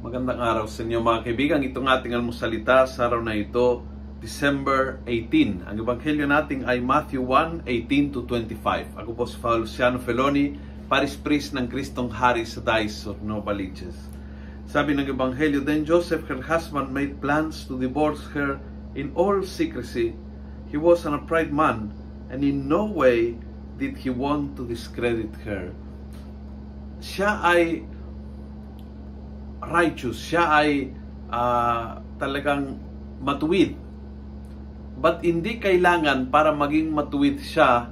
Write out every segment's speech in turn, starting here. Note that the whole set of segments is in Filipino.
Magandang araw sa inyo mga kaibigan. Itong ating almusalita sa araw na ito, December 18. Ang ebanghelyo natin ay Matthew 1:18-25. Ako po si Father Luciano Feloni, Paris Priest ng Kristong Hari sa Diocese of Novaliches. Sabi ng ebanghelyo, then Joseph, her husband, made plans to divorce her in all secrecy. He was an upright man, and in no way did he want to discredit her. Siya ay righteous, siya ay talagang matuwid. But hindi kailangan para maging matuwid siya,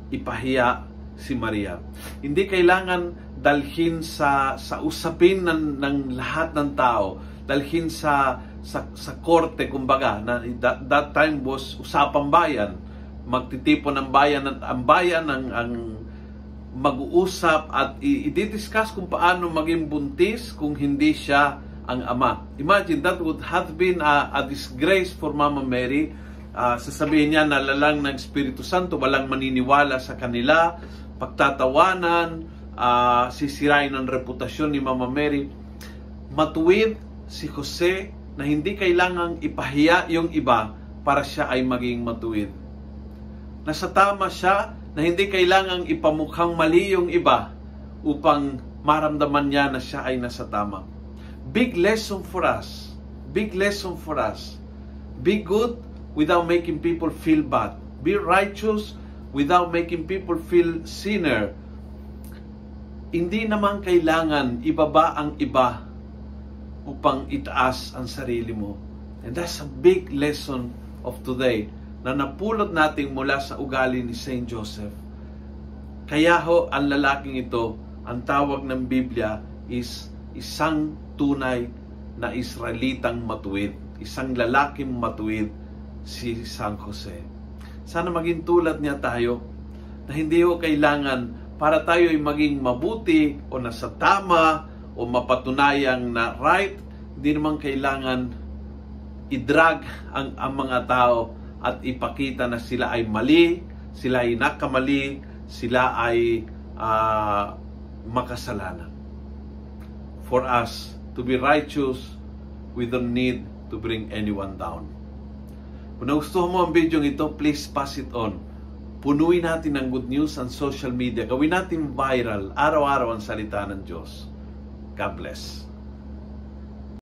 ipahiya si Maria. Hindi kailangan dalhin sa usapin ng lahat ng tao, dalhin sa korte, kumbaga, na that time was usapang bayan. Magtitipon ng bayan, ang bayan ang mag-uusap at i-discuss kung paano maging buntis kung hindi siya ang ama. Imagine, that would have been a disgrace for Mama Mary. Sasabihin niya na lalang ng Espiritu Santo, walang maniniwala sa kanila, pagtatawanan, sisirain ang reputasyon ni Mama Mary. Matuwid si Jose na hindi kailangang ipahiya yung iba para siya ay maging matuwid. Nasa tama siya na hindi kailangang ipamukhang mali yung iba upang maramdaman niya na siya ay nasa tama. Big lesson for us. Big lesson for us. Be good without making people feel bad. Be righteous without making people feel sinner. Hindi naman kailangan ibaba ang iba upang itaas ang sarili mo. And that's a big lesson of today na napulot natin mula sa ugali ni Saint Joseph. Kaya ho, ang lalaking ito, ang tawag ng Biblia is isang tunay na Israelitang matuwid. Isang lalaking matuwid, si San Jose. Sana maging tulad niya tayo, na hindi ho kailangan para tayo ay maging mabuti o nasa tama o mapatunayang na right, hindi naman kailangan i-drag ang mga tao at ipakita na sila ay mali, sila ay nakamali, sila ay makasalanan. For us to be righteous, we don't need to bring anyone down. Kung nagustuhan mo ang video ito, please pass it on. Punuin natin ng good news ang social media. Gawin natin viral, araw-araw ang salita ng Diyos. God bless.